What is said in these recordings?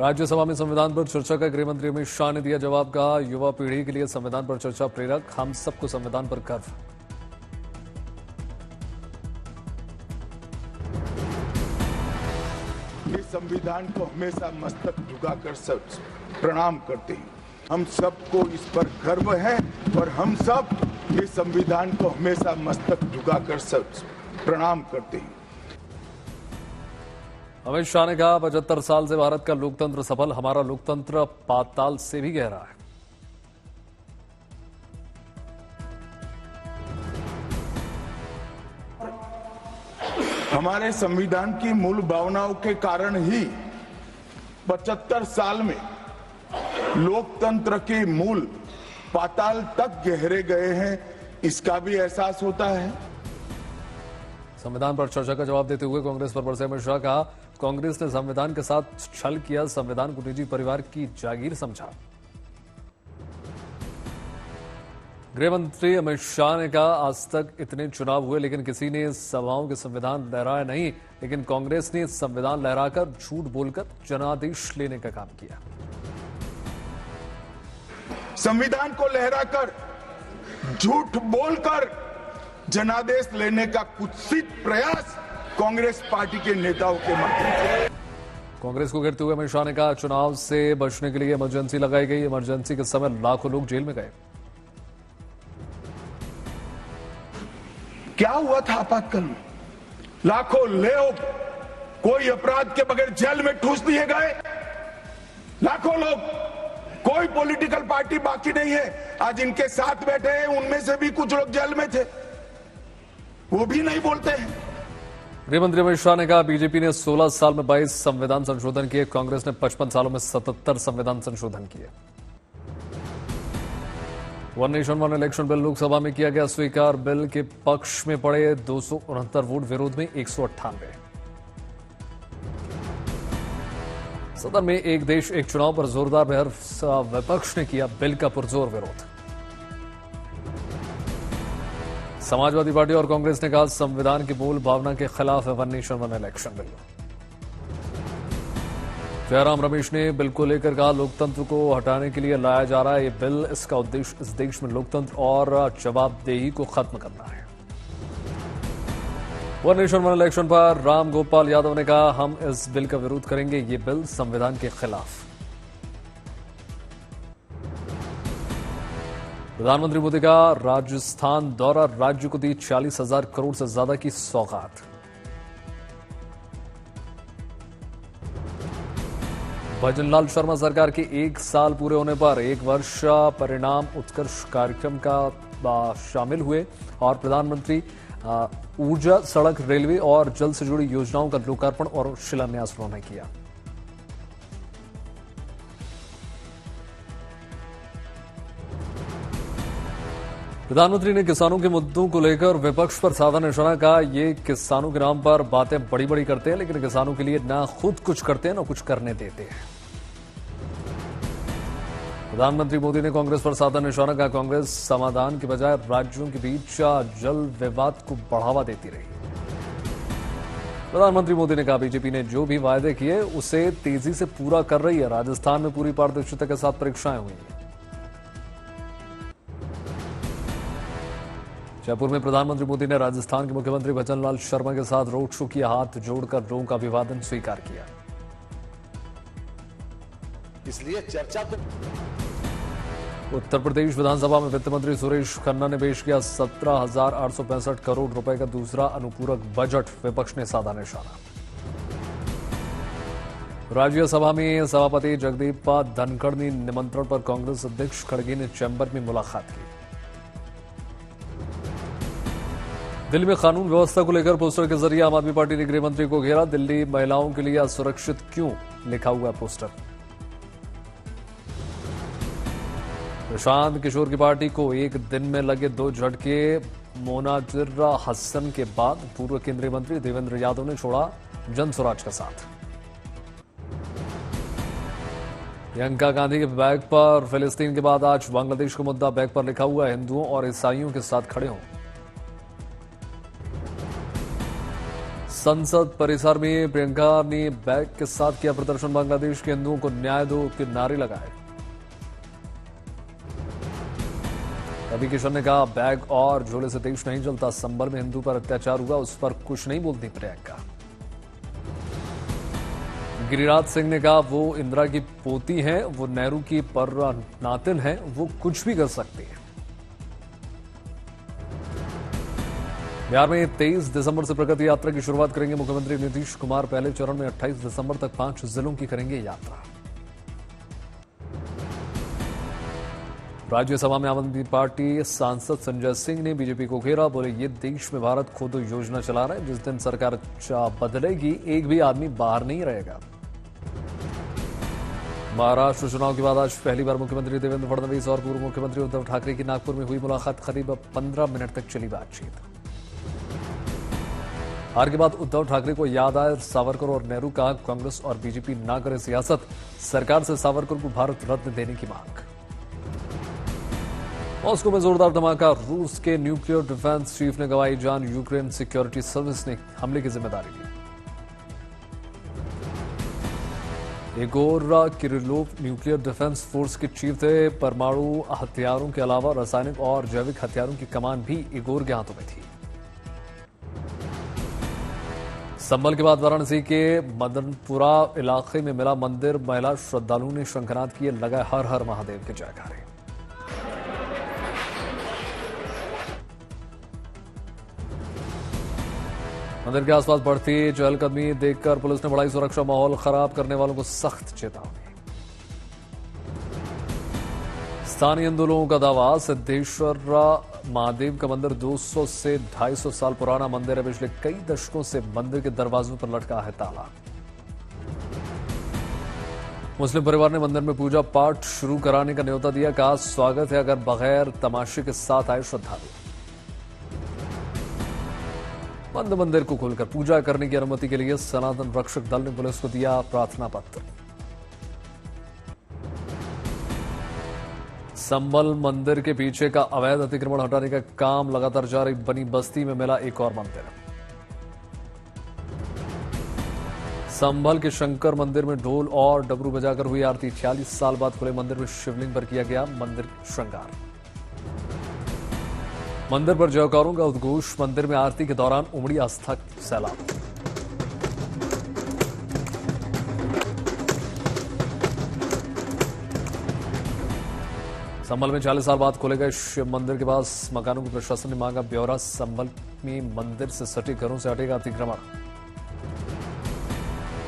राज्यसभा में संविधान पर चर्चा का गृह मंत्री अमित शाह ने दिया जवाब। कहा, युवा पीढ़ी के लिए संविधान पर चर्चा प्रेरक, हम सबको संविधान पर गर्व। इस संविधान को हमेशा मस्तक झुकाकर सब प्रणाम करते हैं। हम सबको इस पर गर्व है और हम सब इस संविधान को हमेशा मस्तक झुकाकर सब प्रणाम करते हैं। अमित शाह ने कहा, 75 साल से भारत का लोकतंत्र सफल, हमारा लोकतंत्र पाताल से भी गहरा है। हमारे संविधान की मूल भावनाओं के कारण ही 75 साल में लोकतंत्र के मूल पाताल तक गहरे गए हैं, इसका भी एहसास होता है। संविधान पर चर्चा का जवाब देते हुए कांग्रेस पर बरसे अमित शाह। कहा, कांग्रेस ने संविधान के साथ छल किया, संविधान को निजी परिवार की जागीर समझा। गृह मंत्री अमित शाह ने कहा, आज तक इतने चुनाव हुए लेकिन किसी ने सभाओं के संविधान लहराया नहीं, लेकिन कांग्रेस ने संविधान लहराकर झूठ बोलकर जनादेश लेने का काम किया। संविधान को लहराकर झूठ बोलकर जनादेश लेने का कुत्सित प्रयास कांग्रेस पार्टी के नेताओं के माध्यम से। कांग्रेस को घेरते हुए अमित शाह ने कहा, चुनाव से बचने के लिए इमरजेंसी लगाई गई। इमरजेंसी के समय लाखों लोग जेल में गए। क्या हुआ था आपातकाल में? लाखों लोग कोई अपराध के बगैर जेल में ठूस दिए गए। लाखों लोग, कोई पॉलिटिकल पार्टी बाकी नहीं है। आज इनके साथ बैठे हैं, उनमें से भी कुछ लोग जेल में थे, वो भी नहीं बोलते हैं। गृह मंत्री अमित शाह ने कहा, बीजेपी ने 16 साल में 22 संविधान संशोधन किए, कांग्रेस ने 55 सालों में 77 संविधान संशोधन किए। One nation one election bill Lok Sabha में किया गया स्वीकार। बिल के पक्ष में पड़े 269 वोट, विरोध में 198। सदन में एक देश एक चुनाव पर जोरदार बहस, विपक्ष ने किया बिल का पुरजोर विरोध। समाजवादी पार्टी और कांग्रेस ने कहा, संविधान की मूल भावना के खिलाफ है one nation one election bill. Jairam Ramesh ने बिल को लेकर कहा, लोकतंत्र को हटाने के लिए लाया जा रहा है ये बिल। इसका उद्देश्य इस देश में लोकतंत्र और जवाबदेही को खत्म करना है। वन नेशन वन इलेक्शन पर राम गोपाल यादव ने कहा, हम इस बिल का विरोध करेंगे, ये बिल संविधान के खिलाफ। प्रधानमंत्री मोदी का राजस्थान दौरा, राज्य को दी 40,000 करोड़ से ज्यादा की सौगात। भजनलाल शर्मा सरकार के 1 साल पूरे होने पर 1 वर्ष परिणाम उत्कर्ष कार्यक्रम का शामिल हुए और प्रधानमंत्री ऊर्जा, सड़क, रेलवे और जल से जुड़ी योजनाओं का लोकार्पण और शिलान्यास उन्होंने किया। प्रधानमंत्री ने किसानों के मुद्दों को लेकर विपक्ष पर साधा निशाना। कहा, ये किसानों के नाम पर बातें बड़ी बड़ी करते हैं लेकिन किसानों के लिए ना खुद कुछ करते हैं ना कुछ करने देते हैं। प्रधानमंत्री मोदी ने कांग्रेस पर साधा निशाना। कहा, कांग्रेस समाधान के बजाय राज्यों के बीच जल विवाद को बढ़ावा देती रही। प्रधानमंत्री मोदी ने कहा, बीजेपी ने जो भी वायदे किए उसे तेजी से पूरा कर रही है। राजस्थान में पूरी पारदर्शिता के साथ परीक्षाएं हुई हैं। जयपुर में प्रधानमंत्री मोदी ने राजस्थान के मुख्यमंत्री भजनलाल शर्मा के साथ रोड शो किया। हाथ जोड़कर लोगों का अभिवादन स्वीकार किया। इसलिए चर्चा तो उत्तर प्रदेश विधानसभा में वित्त मंत्री सुरेश खन्ना ने पेश किया 17,865 करोड़ रुपए का दूसरा अनुपूरक बजट। विपक्ष ने साधा निशाना। राज्यसभा में सभापति जगदीप धनखड़ ने निमंत्रण पर कांग्रेस अध्यक्ष खड़गे ने चैम्बर में मुलाकात की। दिल्ली में कानून व्यवस्था को लेकर पोस्टर के जरिए आम आदमी पार्टी ने गृह मंत्री को घेरा। दिल्ली महिलाओं के लिए असुरक्षित क्यों, लिखा हुआ पोस्टर। प्रशांत किशोर की पार्टी को एक दिन में लगे 2 झटके। मोनाजिर हसन के बाद पूर्व केंद्रीय मंत्री देवेंद्र यादव ने छोड़ा जनसुराज का साथ। प्रियंका गांधी के बैग पर फिलिस्तीन के बाद आज बांग्लादेश का मुद्दा बैग पर लिखा हुआ, हिंदुओं और ईसाइयों के साथ खड़े हों। संसद परिसर में प्रियंका ने बैग के साथ किया प्रदर्शन, बांग्लादेश के हिंदुओं को न्याय दो के नारे लगाए। रवि किशन ने कहा, बैग और झोले से देश नहीं चलता, संबल में हिंदू पर अत्याचार हुआ, उस पर कुछ नहीं बोलती प्रियंका। गिरिराज सिंह ने कहा, वो इंदिरा की पोती हैं, वो नेहरू की पर नातिन हैं, वो कुछ भी कर सकती है। बिहार में 23 दिसंबर से प्रगति यात्रा की शुरुआत करेंगे मुख्यमंत्री नीतीश कुमार। पहले चरण में 28 दिसंबर तक 5 जिलों की करेंगे यात्रा। राज्यसभा में आम आदमी पार्टी सांसद संजय सिंह ने बीजेपी को घेरा, बोले ये देश में भारत खोदो योजना चला रहा है, जिस दिन सरकार बदलेगी एक भी आदमी बाहर नहीं रहेगा। महाराष्ट्र चुनाव के बाद आज पहली बार मुख्यमंत्री देवेंद्र फडणवीस और पूर्व मुख्यमंत्री उद्धव ठाकरे की नागपुर में हुई मुलाकात। करीब 15 मिनट तक चली बातचीत। हार के बाद उद्धव ठाकरे को याद आया सावरकर और नेहरू, कहा कांग्रेस और बीजेपी ना करे सियासत, सरकार से सावरकर को भारत रत्न देने की मांग। मॉस्को में जोरदार धमाका, रूस के न्यूक्लियर डिफेंस चीफ ने गंवाई जान, यूक्रेन सिक्योरिटी सर्विस ने हमले की जिम्मेदारी ली। Igor Kirillov nuclear defence force के चीफ थे। परमाणु हथियारों के अलावा रासायनिक और जैविक हथियारों की कमान भी इगोर के हाथों में थी। संभल के बाद वाराणसी के मदनपुरा इलाके में मिला मंदिर, महिला श्रद्धालुओं ने शंखनाद किए, लगाए हर हर महादेव के जयकारे। मंदिर के आसपास बढ़ती चहलकदमी देखकर पुलिस ने बढ़ाई सुरक्षा, माहौल खराब करने वालों को सख्त चेतावनी। स्थानीय हिंदू लोगों का दावा, सिद्धेश्वर महादेव का मंदिर 200 से 250 साल पुराना मंदिर है। पिछले कई दशकों से मंदिर के दरवाजों पर लटका है ताला। मुस्लिम परिवार ने मंदिर में पूजा पाठ शुरू कराने का न्योता दिया, कहा स्वागत है अगर बगैर तमाशे के साथ आए श्रद्धालु। बंद मंदिर को खोलकर पूजा करने की अनुमति के लिए सनातन रक्षक दल ने पुलिस को दिया प्रार्थना पत्र। संबल मंदिर के पीछे का अवैध अतिक्रमण हटाने का काम लगातार जारी, बनी बस्ती में मिला एक और मंदिर। संबल के शंकर मंदिर में ढोल और डबरू बजाकर हुई आरती। 46 साल बाद खुले मंदिर में शिवलिंग पर किया गया मंदिर श्रृंगार। मंदिर पर जयकारों का उद्घोष, मंदिर में आरती के दौरान उमड़ी आस्था सैलाब। संभल में 40 साल बाद खोले गए शिव मंदिर के पास मकानों को प्रशासन ने मांगा ब्यौरा। संभल में मंदिर से सटे घरों से हटेगा अतिक्रमण।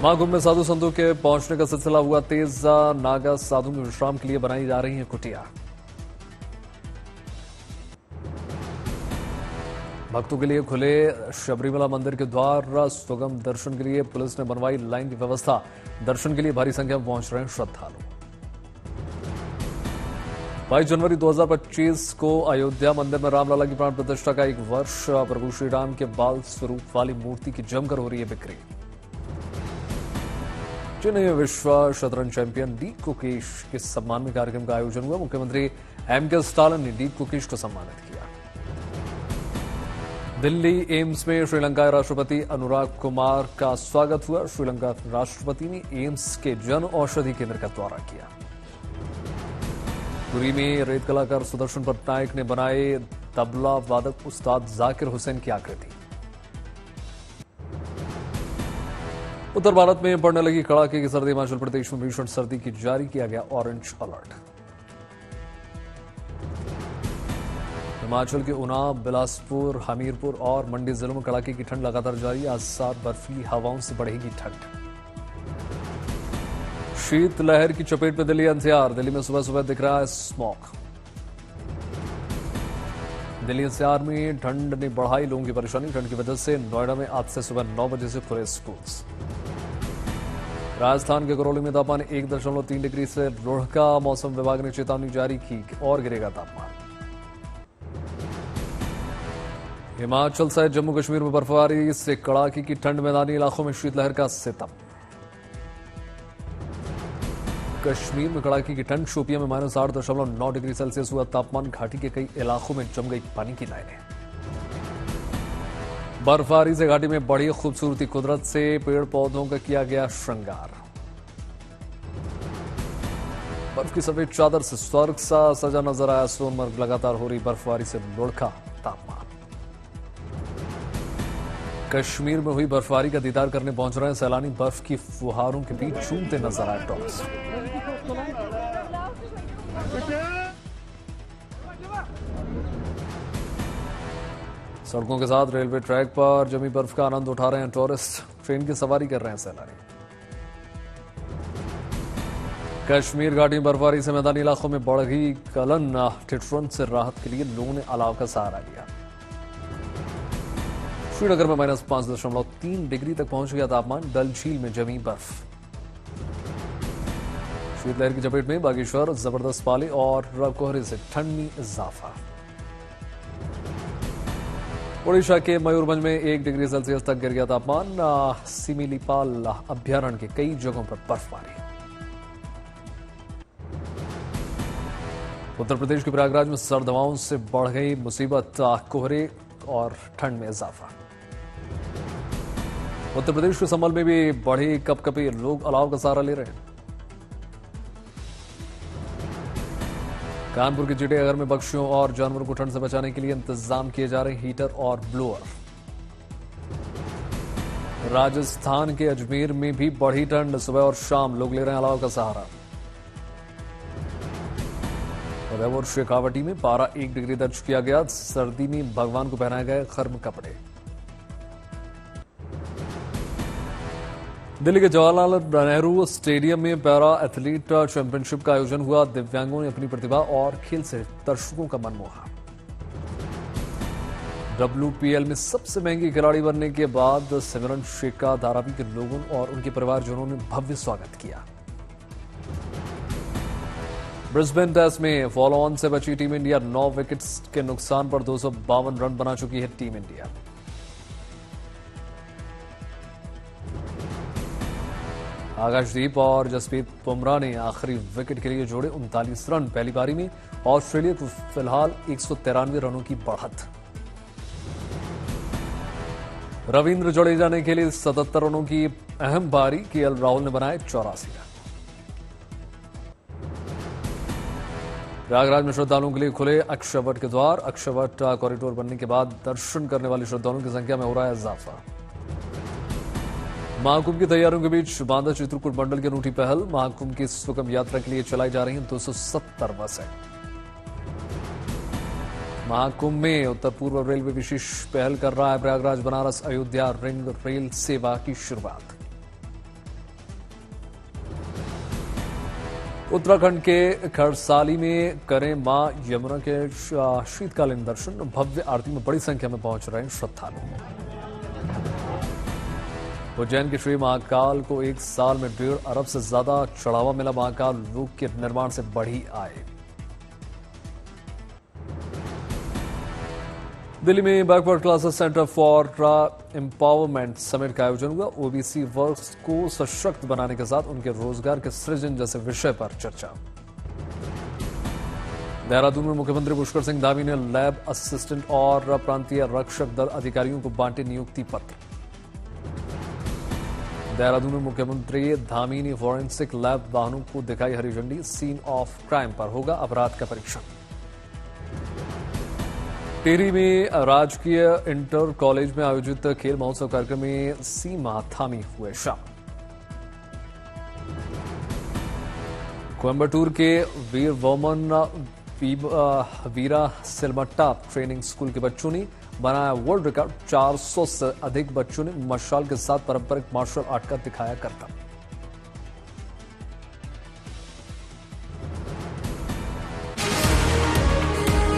महाकुंभ में साधु संतों के पहुंचने का सिलसिला हुआ तेज। नागा साधु में विश्राम के लिए बनाई जा रही है कुटिया। भक्तों के लिए खुले शबरीमला मंदिर के द्वार, सुगम दर्शन के लिए पुलिस ने बनवाई लाइन की व्यवस्था। दर्शन के लिए भारी संख्या में पहुंच रहे हैं श्रद्धालु। 22 जनवरी 2025 को अयोध्या मंदिर में रामलला की प्राण प्रतिष्ठा का 1 वर्ष। प्रभु श्री राम के बाल स्वरूप वाली मूर्ति की जमकर हो रही है बिक्री। चेन्नई में विश्व शतरंज चैंपियन डी कुकेश के सम्मान में कार्यक्रम का आयोजन हुआ। मुख्यमंत्री एम.के. स्टालिन ने डी कुकेश को सम्मानित किया। दिल्ली एम्स में श्रीलंका राष्ट्रपति अनुराग कुमार का स्वागत हुआ। श्रीलंका राष्ट्रपति ने एम्स के जन औषधि केंद्र का दौरा किया। पुरी में रेत कलाकार सुदर्शन पटनायक ने बनाए तबला वादक उस्ताद जाकिर हुसैन की आकृति। उत्तर भारत में पड़ने लगी कड़ाके की सर्दी। हिमाचल प्रदेश में भीषण सर्दी की जारी किया गया ऑरेंज अलर्ट। हिमाचल के ऊना, बिलासपुर, हमीरपुर और मंडी जिलों में कड़ाके की ठंड लगातार जारी। आज 7 बर्फीली हवाओं से बढ़ेगी ठंड। शीत लहर की चपेट में दिल्ली एनसीआर। दिल्ली में सुबह सुबह दिख रहा है स्मॉग। दिल्ली एनसीआर में ठंड ने बढ़ाई लोगों की परेशानी। ठंड की वजह से नोएडा में आज से सुबह 9 बजे से खुले स्कूल्स। राजस्थान के करौली में तापमान 1.3 डिग्री से रुढ़का। मौसम विभाग ने चेतावनी जारी की और गिरेगा तापमान। हिमाचल सहित जम्मू कश्मीर में बर्फबारी से कड़ाके की ठंड। मैदानी इलाकों में शीतलहर का सितम। कश्मीर में कड़ाके की ठंड। शोपियां में -8.9 डिग्री सेल्सियस हुआ तापमान। घाटी के कई इलाकों में जम गई पानी की लाइनें। बर्फबारी से घाटी में बढ़ी खूबसूरती, कुदरत से पेड़ पौधों का किया गया श्रृंगार। बर्फ की सफेद चादर से स्वर्ग सा सजा नजर आया सोनमर्ग। लगातार हो रही बर्फबारी से लुढ़का तापमान। कश्मीर में हुई बर्फबारी का दीदार करने पहुंच रहे हैं सैलानी। बर्फ की फुहारों के बीच झूमते नजर आए टूरिस्ट। सड़कों के साथ रेलवे ट्रैक पर जमी बर्फ का आनंद उठा रहे हैं टूरिस्ट। ट्रेन की सवारी कर रहे हैं सैलानी। कश्मीर घाटी में बर्फबारी से मैदानी इलाकों में बढ़ गई गलन। ठिठुरन से राहत के लिए लोगों ने अलाव का सहारा लिया। श्रीनगर में -5.3 डिग्री तक पहुंच गया तापमान। डल झील में जमी बर्फ। शीतलहर की चपेट में बागेश्वर, जबरदस्त पाले और कोहरे से ठंड में इजाफा। ओडिशा के मयूरभंज में 1 डिग्री सेल्सियस तक गिर गया तापमान। सिमिलीपाल अभ्यारण्य के कई जगहों पर बर्फबारी। उत्तर प्रदेश के प्रयागराज में सर्द हवाओं से बढ़ गई मुसीबत। कोहरे और ठंड में इजाफा। उत्तर प्रदेश के संभल में भी बढ़ी कपकपी। लोग अलाव का सहारा ले रहे हैं। कानपुर के चिड़ियाघर में पक्षियों और जानवरों को ठंड से बचाने के लिए इंतजाम किए जा रहे हीटर और ब्लोअर। राजस्थान के अजमेर में भी बढ़ी ठंड। सुबह और शाम लोग ले रहे हैं अलाव का सहारा। उदयपुर शेखावटी में पारा 1 डिग्री दर्ज किया गया। सर्दी में भगवान को पहनाए गए गर्म कपड़े। दिल्ली के जवाहरलाल नेहरू स्टेडियम में पैरा एथलीट चैंपियनशिप का आयोजन हुआ। दिव्यांगों ने अपनी प्रतिभा और खेल से दर्शकों का मन मोहा। WPL में सबसे महंगी खिलाड़ी बनने के बाद सिमरन शेख का धारावी के लोगों और उनके परिवारजनों ने भव्य स्वागत किया। ब्रिस्बेन टेस्ट में फॉलो ऑन से बची टीम इंडिया। 9 विकेट्स के नुकसान पर 252 रन बना चुकी है टीम इंडिया। आकाशदीप और जसप्रीत बुमराह ने आखिरी विकेट के लिए जोड़े 39 रन। पहली पारी में ऑस्ट्रेलिया को फिलहाल 193 रनों की बढ़त। रविंद्र जडेजा ने खेली 77 रनों की अहम पारी। केएल राहुल ने बनाए 84 रन। प्रयागराज में श्रद्धालुओं के लिए खुले अक्षयवट के द्वार। अक्षयवट कॉरिडोर बनने के बाद दर्शन करने वाले श्रद्धालुओं की संख्या में हो रहा है इजाफा। महाकुंभ की तैयारियों के बीच बांदा चित्रकूट मंडल की अनूठी पहल। महाकुंभ की सुगम यात्रा के लिए चलाई जा रही हैं 270 बसें। महाकुंभ में उत्तर पूर्व रेलवे विशेष पहल कर रहा है। प्रयागराज बनारस अयोध्या रिंग रेल सेवा की शुरुआत। उत्तराखंड के खरसाली में करें मां यमुना के शीतकालीन दर्शन। भव्य आरती में बड़ी संख्या में पहुंच रहे हैं श्रद्धालु। उज्जैन के श्री महाकाल को 1 साल में 1.5 अरब से ज्यादा चढ़ावा मिला। महाकाल लोक के निर्माण से बढ़ी आय। दिल्ली में backward classes centre for empowerment summit का आयोजन हुआ। ओबीसी वर्ग को सशक्त बनाने के साथ उनके रोजगार के सृजन जैसे विषय पर चर्चा। देहरादून में मुख्यमंत्री पुष्कर सिंह धामी ने लैब असिस्टेंट और प्रांतीय रक्षक दल अधिकारियों को बांटे नियुक्ति पत्र। देहरादून में मुख्यमंत्री धामी ने फॉरेंसिक लैब वाहनों को दिखाई हरी झंडी। सीन ऑफ क्राइम पर होगा अपराध का परीक्षण। टिहरी में राजकीय इंटर कॉलेज में आयोजित खेल महोत्सव कार्यक्रम में सीमा थामी हुए शामिल। कोयम्बटूर के वीर वोमन वीरा सिलमट्टा ट्रेनिंग स्कूल के बच्चों ने बनाया वर्ल्ड रिकॉर्ड। 400 से अधिक बच्चों ने मशाल के साथ पारंपरिक मार्शल आर्ट का दिखाया करतब।